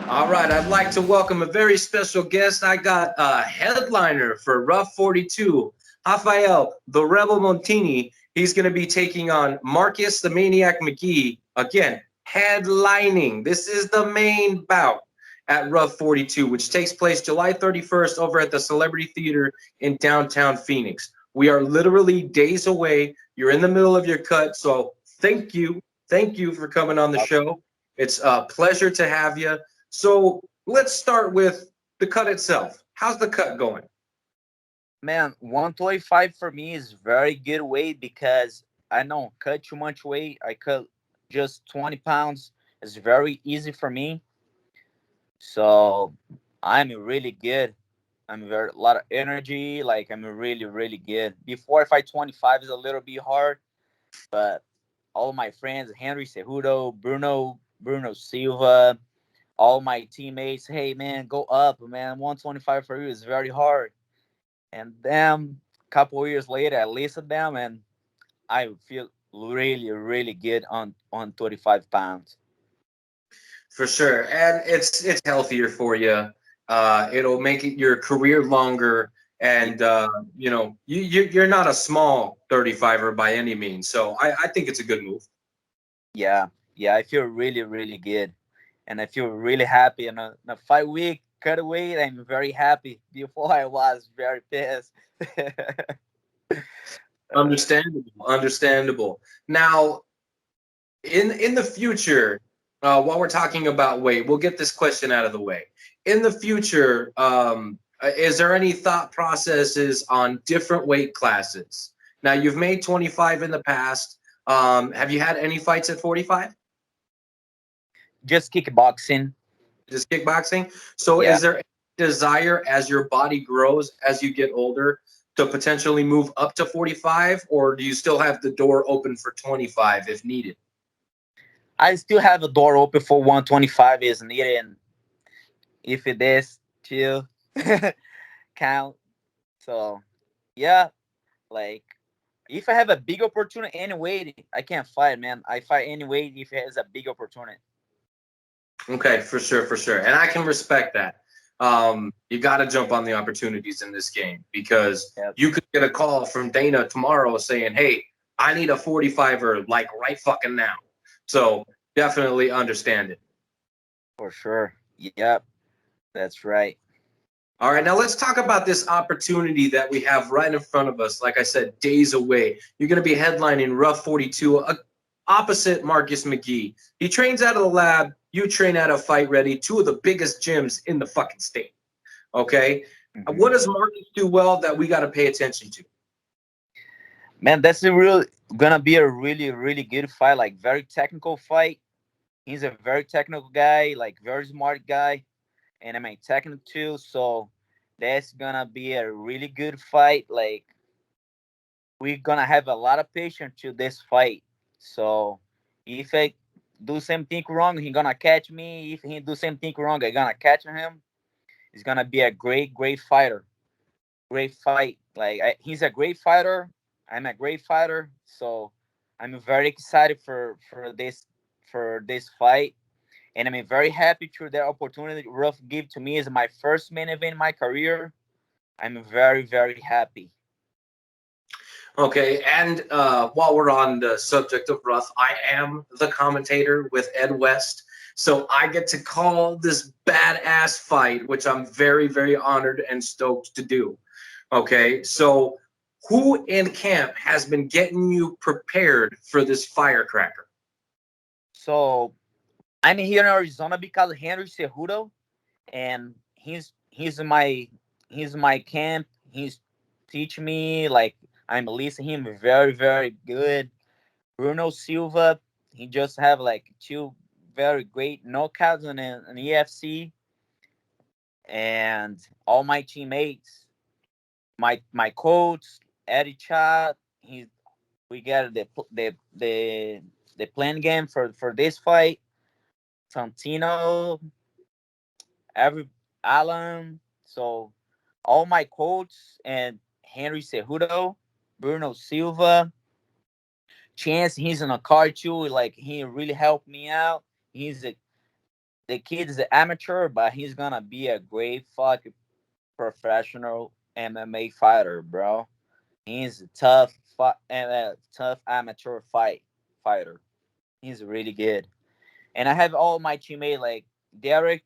All right, I'd like to welcome a very special guest. I got a headliner for RUF 42, Raphael, the Rebel Montini. He's going to be taking on Marcus the Maniac McGee. Again, headlining. This is the main bout at RUF 42, which takes place July 31st over at the Celebrity Theater in downtown Phoenix. We are literally days away. You're in the middle of your cut, so thank you. Thank you for coming on the show. It's a pleasure to have you. So let's start with the cut itself. How's the cut going? Man, 125 for me is very good weight because I don't cut too much weight. I cut just 20 pounds. It's very easy for me. So I'm really good. I'm very a lot of energy. Like I'm really good. Before I fight 25 is a little bit hard, but all my friends, Henry Cejudo, Bruno Silva, all my teammates, hey man, go up, man. 125 for you is very hard. And then a couple of years later, I listened to them, and I feel really good on 25 pounds. For sure, and it's healthier for you. It'll make it your career longer, and you're not a small 35er by any means. So I think it's a good move. Yeah, yeah, I feel really good, and I feel really happy. In a 5 week cutaway, I'm very happy. Before I was very pissed. Understandable, understandable. Now, in the future, while we're talking about weight, we'll get this question out of the way. In the future, is there any thought processes on different weight classes? Now, you've made 25 in the past. Have you had any fights at 45? Just kickboxing. Just kickboxing? So, Yeah. is there any desire as your body grows as you get older to potentially move up to 45, or do you still have the door open for 25 if needed? I still have a door open for 125 is needed, and if it is, chill, count. So yeah, like if I have a big opportunity anyway, I can't fight, man. I fight anyway if it has a big opportunity. Okay, for sure, for sure. And I can respect that. You got to jump on the opportunities in this game because Yeah, you could get a call from Dana tomorrow saying, hey, I need a 45er like right fucking now. So definitely understand it. for sure. Yep, that's right. All right, now let's talk about this opportunity that we have right in front of us. Like I said, days away. You're going to be headlining RUF 42 opposite Marcus McGee. He trains out of the lab. You train out of Fight Ready, two of the biggest gyms in the fucking state. Okay? Hmm. What does Marcus do well that we got to pay attention to? Man, that's a real gonna be a really good fight. Like very technical fight. He's a very technical guy, like very smart guy, and I'm a technical too. So that's gonna be a really good fight. Like we're gonna have a lot of patience to this fight. So if I do something wrong, he gonna catch me. If he do something wrong, I gonna catch him. He's gonna be a great fighter. Great fight. Like he's a great fighter. I'm a great fighter. So I'm very excited for this fight, and I'm very happy to the opportunity Ruff gave to me as my first main event in my career. I'm very happy. Okay, and while we're on the subject of RUF, I am the commentator with Ed West. So I get to call this badass fight, which I'm very honored and stoked to do. Okay, so who in camp has been getting you prepared for this firecracker? So I'm here in Arizona because Henry Cejudo, and he's my camp. He's teach me like I'm listening him very good. Bruno Silva, he just have like two very great knockouts in the EFC, and all my teammates, my coach Eddie Chad, he we got the plan game for this fight. Santino, every Alan, so all my coaches and Henry Cejudo, Bruno Silva, Chance, he's in a car too. Like he really helped me out. He's the kid is an amateur, but he's gonna be a great fucking professional MMA fighter, bro. He's a tough amateur fighter. He's really good. And I have all my teammates like Derek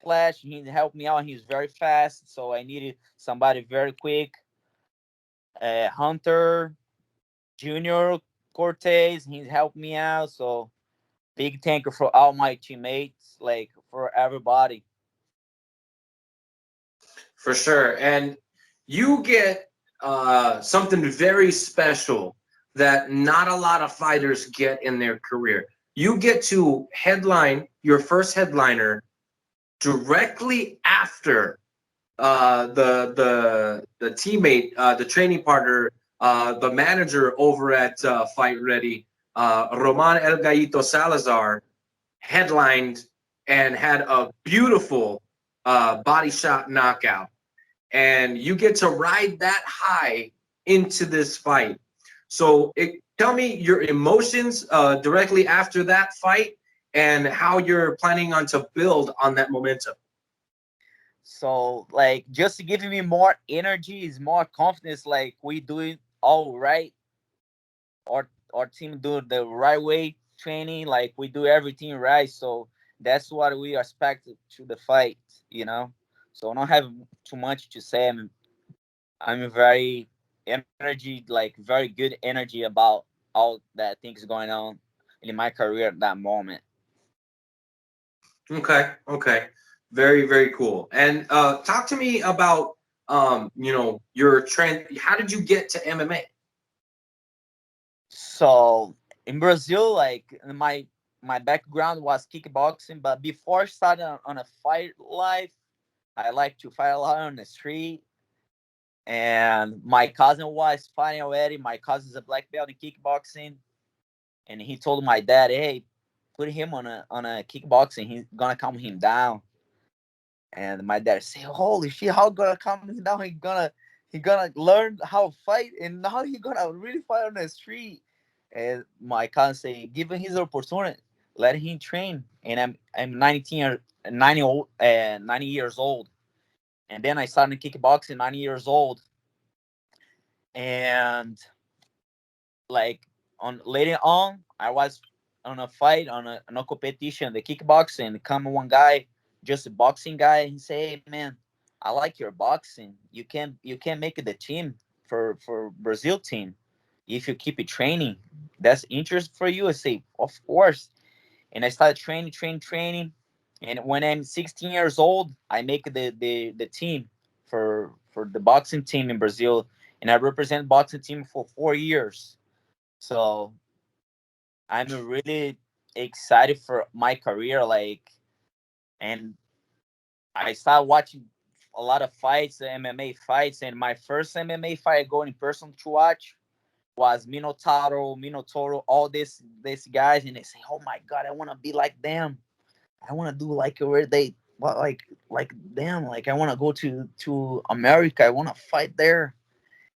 Clash. He helped me out. He's very fast, so I needed somebody very quick. Hunter Junior Cortez. He helped me out. So big thank you for all my teammates, like for everybody. For sure. And you get something very special that not a lot of fighters get in their career. You get to headline your first headliner directly after the teammate, the training partner, the manager over at Fight Ready, Roman El Gallito Salazar, headlined and had a beautiful body shot knockout. And you get to ride that high into this fight. So tell me your emotions directly after that fight and how you're planning on to build on that momentum. So like just to give me more energy, is more confidence. Like we do it all right. Our team do it the right way training. Like we do everything right. So that's what we expect to the fight. You know. So I don't have too much to say. I'm very energy, like very good energy about all that things going on in my career at that moment. Okay, okay. Very, very cool. And talk to me about your trend. How did you get to MMA? So in Brazil, like my background was kickboxing, but before starting on a fight life, I like to fight a lot on the street. And my cousin was fighting already. My cousin's a black belt in kickboxing, and he told my dad, "Hey, put him on a kickboxing. He's gonna calm him down." And my dad said, "Holy shit, how gonna calm him down? He gonna learn how to fight, and now he gonna really fight on the street." And my cousin said, "Give him his opportunity. Let him train." And I'm 19 or 90 years old, and then I started kickboxing 90 years old, and like on later on, I was on a fight on a competition, the kickboxing. Come one guy, just a boxing guy, and say, "Hey man, I like your boxing. You can make it the team for Brazil team if you keep it training. That's interest for you." I say, "Of course." And I started training. And when I'm 16 years old, I make the team for the boxing team in Brazil, and I represent boxing team for 4 years. So I'm really excited for my career, like, and I started watching a lot of fights, MMA fights, and my first MMA fight I go in person to watch was Minotauro, all these guys, and they say, "Oh my god, I want to be like them. I want to do like where they what like them. Like I want to go to America. I want to fight there."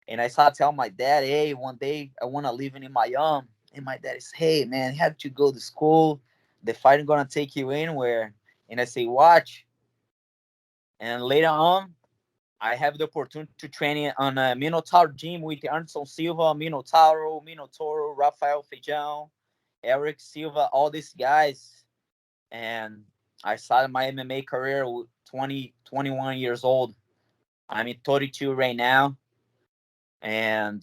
And I started telling my dad, "Hey, one day I want to live in Miami." And my dad is, "Hey, man, you have to go to school. The fight is gonna take you anywhere." And I say, "Watch." And later on, I have the opportunity to train on a Minotauro gym with Anderson Silva, Minotauro, Raphael Feijão, Eric Silva, all these guys. And I started my MMA career with 21 years old. I'm 32 right now. And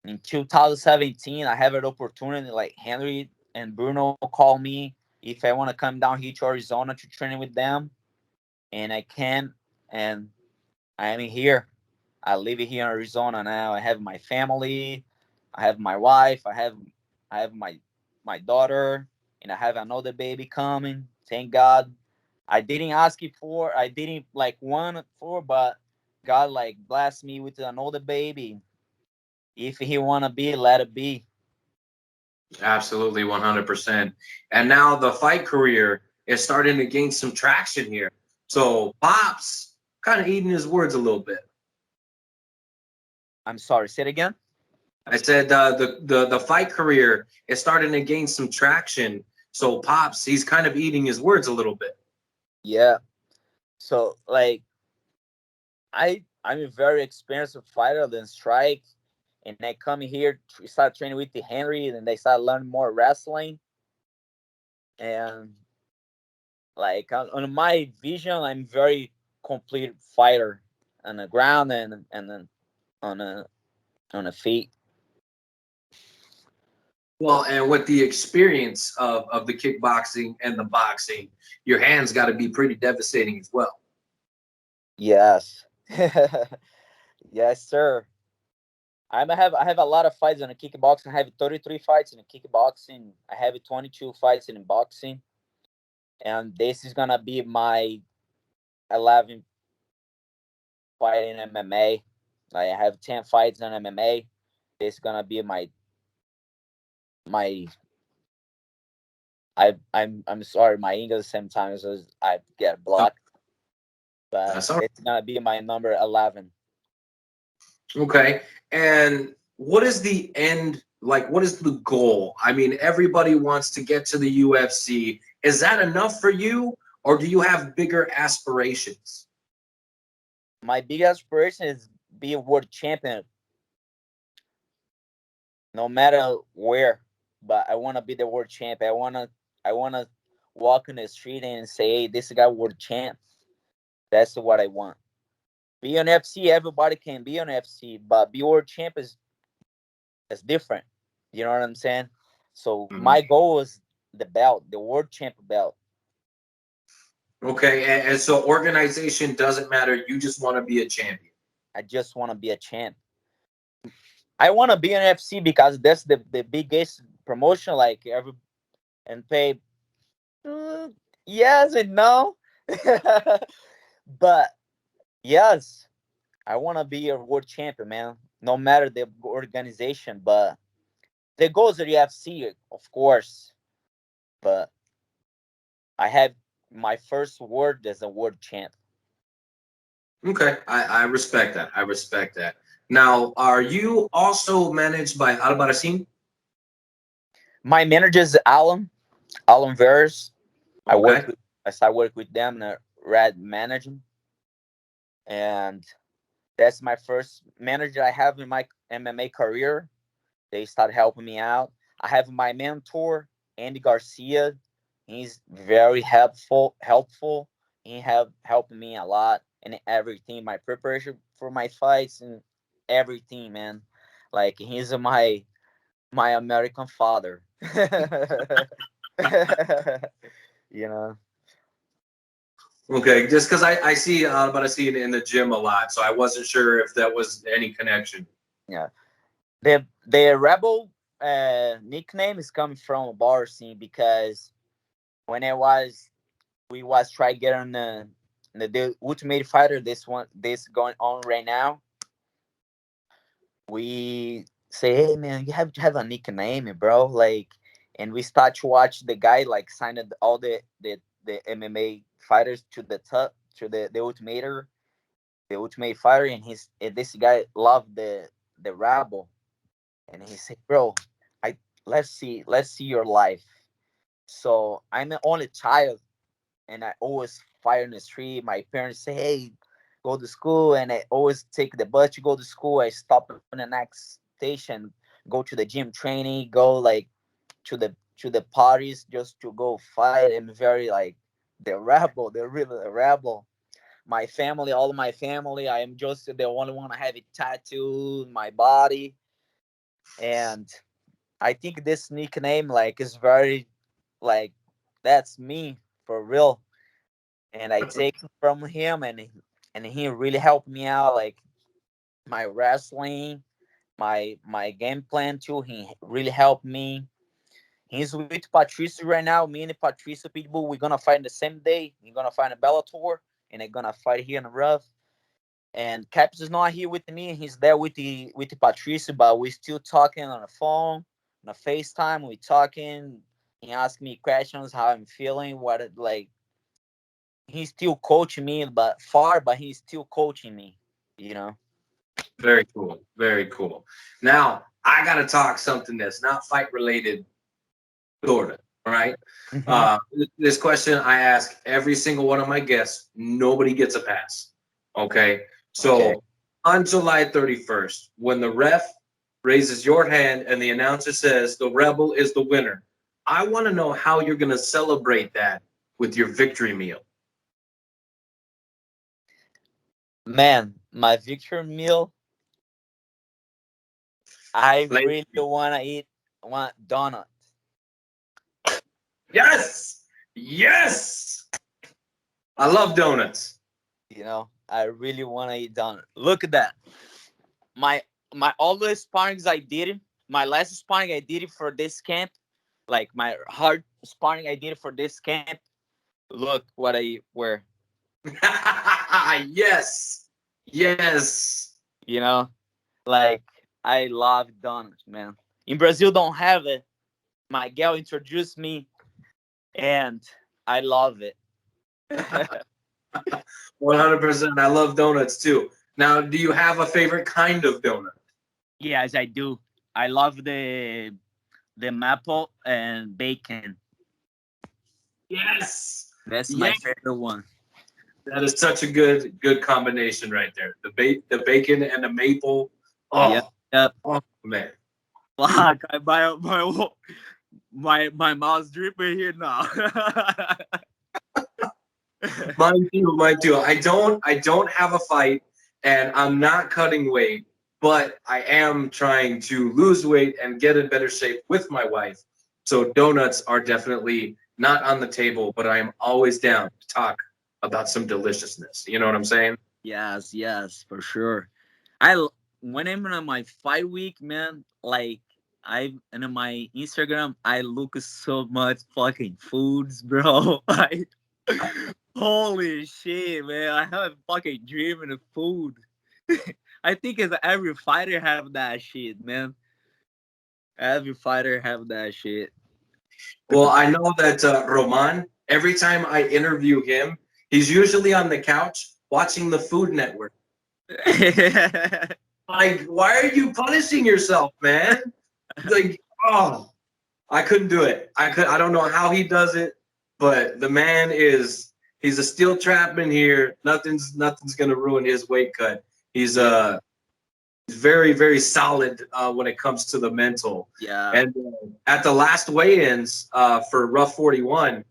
in 2017, I have an opportunity, like Henry and Bruno call me if I want to come down here to Arizona to train with them. And I can. And I am here. I live here in Arizona now. I have my family. I have my wife. I have my daughter, and I have another baby coming. Thank God. I didn't ask it for. I didn't like want for, but God like blessed me with another baby. If He wanna be, let it be. Absolutely, 100%. And now the fight career is starting to gain some traction here. So Pops kind of eating his words a little bit. I'm sorry. Say it again. I said the fight career is starting to gain some traction. So Pops, he's kind of eating his words a little bit. Yeah. So like I'm a very experienced fighter than strike, and I come here to start training with the Henry, and they start learning more wrestling. And like on my vision, I'm very complete fighter on the ground and then on a feet. Well, and with the experience of the kickboxing and the boxing, your hands got to be pretty devastating as well. Yes, yes, sir. I have a lot of fights in the kickboxing. I have 33 fights in the kickboxing. I have 22 fights in boxing, and this is gonna be my 11th fight in MMA. I have 10 fights in MMA. This is gonna be my I'm sorry, my English sometimes I get Oh, blocked, but that's all it's gonna be my number 11. right. Okay. And what is the end? Like, what is the goal? I mean, everybody wants to get to the UFC. Is that enough for you, or do you have bigger aspirations? My big aspiration is be a world champion, no matter where. But I want to be the world champion. I wanna walk in the street and say, "Hey, this guy world champ." That's what I want. Be on FC. Everybody can be on FC, but be world champ is different. You know what I'm saying? So Mhm. my goal is the belt, the world champ belt. Okay. And so organization doesn't matter. You just want to be a champion. I just want to be a champ. I want to be an FC because that's the biggest promotion. Like every and pay. mm, yes and no, but yes, I want to be a world champion, man. No matter the organization, but the goals of the FC, of course. But I have my first word as a world champ. Okay. I respect that. I respect that. Now, are you also managed by Albarracin? My manager is Alan Veras. I work Okay. with I start work with them in a red management, and that's my first manager I have in my MMA career. They start helping me out. I have my mentor Andy Garcia. He's very helpful. He have helped me a lot in everything, my preparation for my fights and everything, man. Like he's my American father. you know. Okay, just because I see but I see it in the gym a lot, so I wasn't sure if that was any connection. Yeah. The rebel nickname is coming from a bar scene because when I was we was trying to get on the Ultimate Fighter, this going on right now. We say, hey man, you have to have a nickname, bro. Like, and we start to watch the guy like sign all the MMA fighters to the top to the Ultimate Fighter, and this guy loved the Rebel, and he said, bro, I let's see your life. So I'm the only child, and I always fire in the street. My parents say, "Hey, go to school," and I always take the bus to go to school. I stop on the next station, go to the gym training, go like to the parties just to go fight. I'm very like the rebel, the real rebel. My family, all of my family, I am just the only one I have a tattoo in my body, and I think this nickname like is very like that's me for real, and I take it from him, and he really helped me out, like my wrestling, my game plan too. He really helped me. He's with Patricio right now. Me and Patricio Pitbull, we're gonna fight the same day. We're gonna fight in Bellator, and they're gonna fight here in the RUF. And Caps is not here with me. He's there with the Patricio, but we're still talking on the phone, on a FaceTime. We talking. He asked me questions, how I'm feeling, like he's still coaching me, but he's still coaching me. You know. Very cool, very cool. Now I gotta talk something that's not fight related, sorta. All right. Mhm. This question I ask every single one of my guests. Nobody gets a pass. Okay. Okay. So on July 31st, when the ref raises your hand and the announcer says the Rebel is the winner, I want to know how you're going to celebrate that with your victory meal. Man, my victory meal, I Like, really wanna eat one donut. yes, yes. I love donuts. You know, I really wanna eat donut. Look at that. My my all the sparrings I did, my last sparring I did it for this camp, like my hard sparring I did it for this camp. Look what I wear. Yes, yes. You know, like I love donuts, man. In Brazil, don't have it. My girl introduced me, and I love it. 100%. I love donuts too. Now, do you have a favorite kind of donut? Yes, I do. I love the maple and bacon. Yes. That's my Yes. favorite one. That is such a good combination right there. The bacon and the maple. Yep, Oh, yep. oh man. Fuck, my mouth's dripping here now. Mine too, mine too. I don't have a fight and I'm not cutting weight, but I am trying to lose weight and get in better shape with my wife. So donuts are definitely not on the table, but I am always down to talk about some deliciousness. You know what I'm saying? Yes, yes, for sure. I when I'm on my fight week, man, like I and on my Instagram, I look at so much fucking foods, bro. Like, holy shit, man! I have a fucking dreaming of food. I think as every fighter have that shit, man. Every fighter have that shit. Well, I know that Roman, every time I interview him, he's usually on the couch watching the Food Network. Like, why are you punishing yourself, man? Like, oh, I couldn't do it. I don't know how he does it, but the man he's a steel trap in here. Nothing's gonna ruin his weight cut. He's very solid when it comes to the mental. Yeah. And at the last weigh-ins for Rough 41,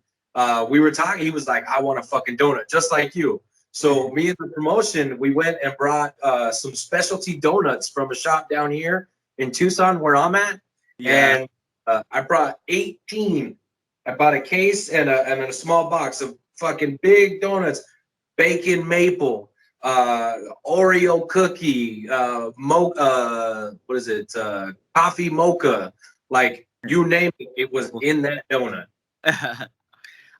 we were talking. He was like, "I want a fucking donut, just like you." So me and the promotion, we went and brought some specialty donuts from a shop down here in Tucson, where I'm at, Yeah. and I brought 18. I bought a case and a small box of fucking big donuts, bacon maple, Oreo cookie, what is it? Coffee mocha, like you name it, it was in that donut.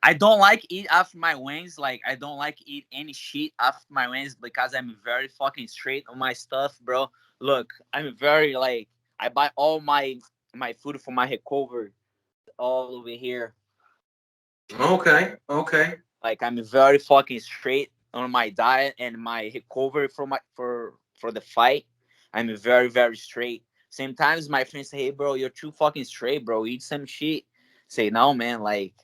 I don't like eat after my wings. Like I don't like eat any shit after my wings because I'm very fucking straight on my stuff, bro. Look, I'm very like I buy all my food for my recovery all over here. Okay, okay. Like I'm very fucking straight on my diet and my recovery for the fight. I'm very straight. Sometimes my friends say, "Hey, bro, you're too fucking straight, bro. Eat some shit." Say, "No, man. Like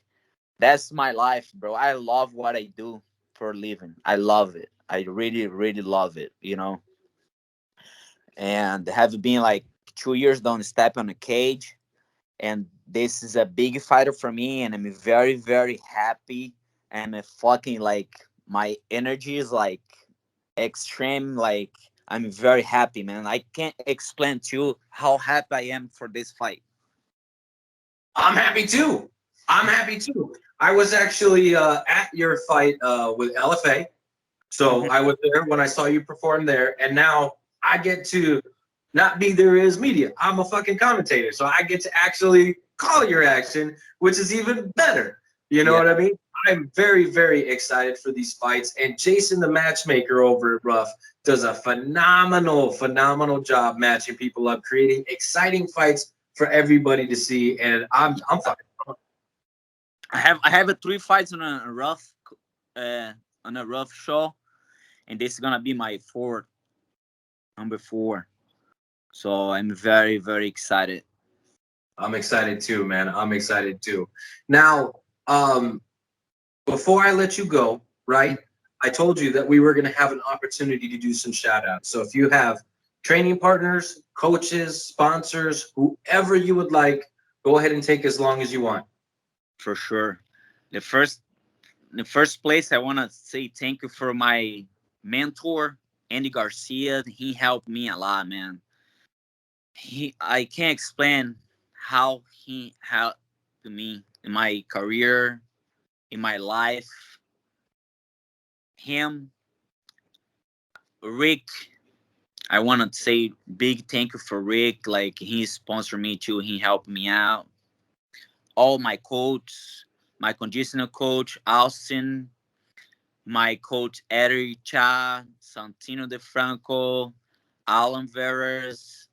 that's my life, bro. I love what I do for a living. I love it. I really love it. You know." And have been like 2 years don't step on a cage, and this is a big fighter for me, and I'm very happy. I'm a fucking like my energy is like extreme. Like I'm very happy, man. I can't explain to you how happy I am for this fight. I'm happy too. I'm happy too. I was actually at your fight with LFA. So Mhm. I was there when I saw you perform there, and now I get to not be there as media. I'm a fucking commentator, so I get to actually call your action, which is even better. You know Yeah. what I mean? I'm very excited for these fights, and Jason, the matchmaker over at Ruff, does a phenomenal job matching people up, creating exciting fights for everybody to see, and I'm fine. I have a 3 fights uh on a rough show, and this is gonna be my fourth, number 4. So I'm very excited. I'm excited too, man. I'm excited too. Now, before I let you go, right? I told you that we were going to have an opportunity to do some shout outs. So if you have training partners, coaches, sponsors, whoever you would like, go ahead and take as long as you want. For sure. The first in the first place, I want to say thank you for my mentor, Andy Garcia. He helped me a lot, man. I can't explain how he helped me in my career, in my life. Him, Rick, I want to say big thank you for Rick. Like, he sponsored me too. He helped me out. All my coach, my conditional coach, Austin, my coach Eric Cha, Santino DeFranco, Alan Veras,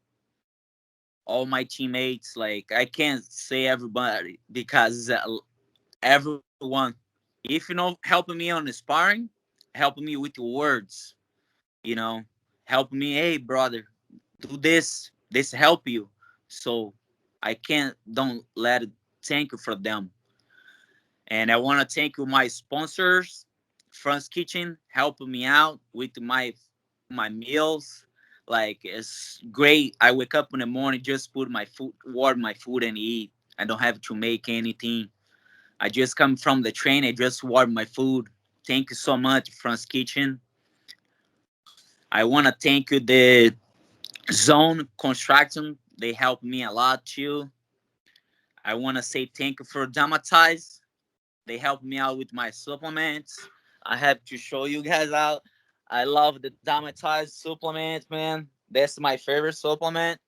all my teammates. Like, I can't say everybody because everyone, if you know, helping me on the sparring, helping me with the words, you know, helping me, hey brother, do this, this help you. So I can't don't let it thank you for them. And I want to thank you my sponsors, Frank's Kitchen, helping me out with my meals. Like, it's great. I wake up in the morning, just put my food, warm my food, and eat. I don't have to make anything. I just come from the train. I just warm my food. Thank you so much, Frank's Kitchen. I want to thank you the Zone Construction. They helped me a lot too. I want to say thank you for Dramatize. They helped me out with my supplements. I have to show you guys out. I love the Dramatize supplement, man. That's my favorite supplement.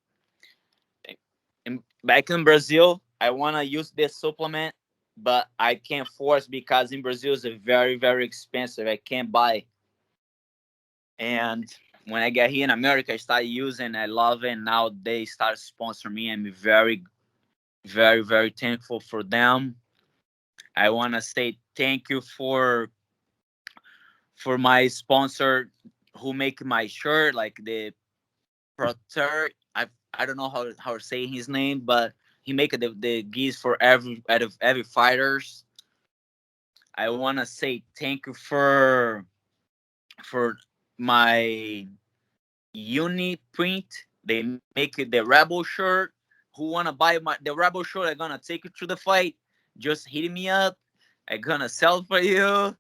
Back in Brazil, I want to use this supplement, but I can't force because in Brazil it's very, very expensive. I can't buy. And when I get here in America, I start using. I love it. Now they start sponsoring me. I'm very, very, very thankful for them. I want to say thank you for my sponsor who make my shirt, like the Proter. I don't know how to say his name, but he make the geese for every fighters. I want to say thank you for my uni print. They make it the Rebel shirt. Who wanna buy the Rebel shirt? I'm gonna take it to the fight. Just hit me up. I'm gonna sell for you.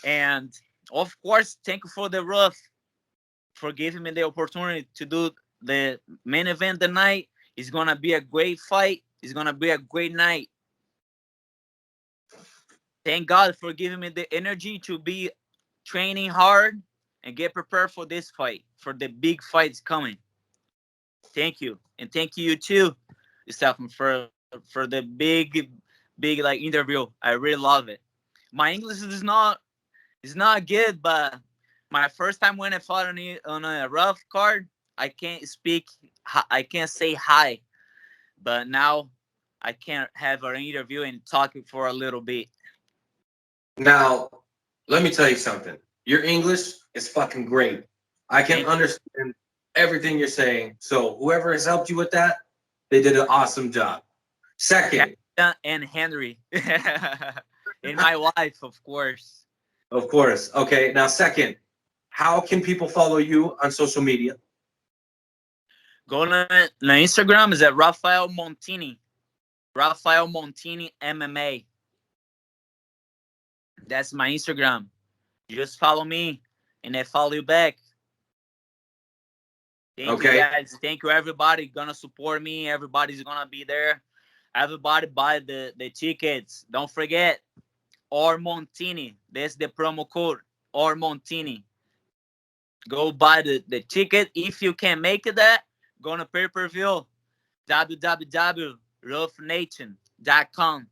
And of course, thank you for the RUF for giving me the opportunity to do the main event tonight. It's gonna be a great fight. It's gonna be a great night. Thank God for giving me the energy to be training hard and get prepared for this fight, for the big fights coming. Thank you, and thank you too, Stefan, for the big like interview. I really love it. My English is not good, but my first time when I fought on a rough card, I can't speak. I can't say hi, but now I can have an interview and talk for a little bit. Now, let me tell you something. Your English is fucking great. I can Thank you. understand everything you're saying. So whoever has helped you with that, they did an awesome job. Second, And Henry, and my wife, of course. of course. Okay, now second, how can people follow you on social media? Go to Instagram is at Raphael Montini. Raphael Montini MMA. That's my Instagram. Just follow me, and I follow you back. Thank you, Okay. guys. Thank you, everybody. Gonna support me. Everybody's gonna be there. Everybody buy the tickets. Don't forget, RMONTINI. That's the promo code. RMONTINI. Go buy the ticket. If you can make it that, go to pay-per-view. www.rufnation.com.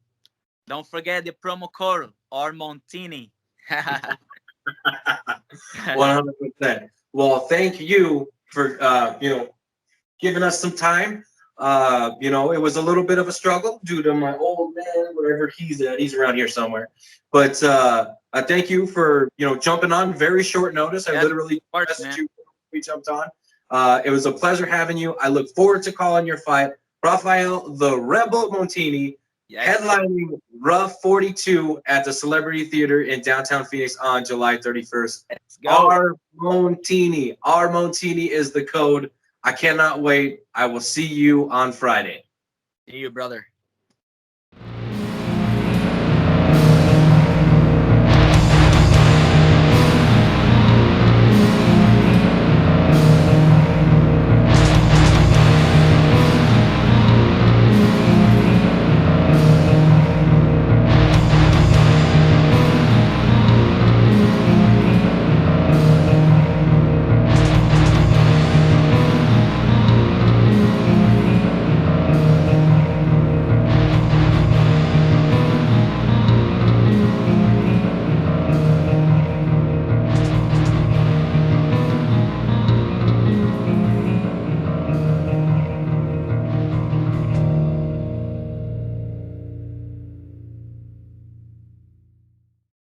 Don't forget the promo code RMONTINI. 100%. Well, thank you for giving us some time. It was a little bit of a struggle due to my old man, wherever he's at. He's around here somewhere. But I thank you for jumping on very short notice. I Yeah, literally of course, messaged man. you. We jumped on. It was a pleasure having you. I look forward to calling your fight. Raphael, the Rebel Montini, headlining RUF 42 at the Celebrity Theater in downtown Phoenix on July 31st. Let's go. RMONTINI. RMONTINI is the code. I cannot wait. I will see you on Friday. See you, brother.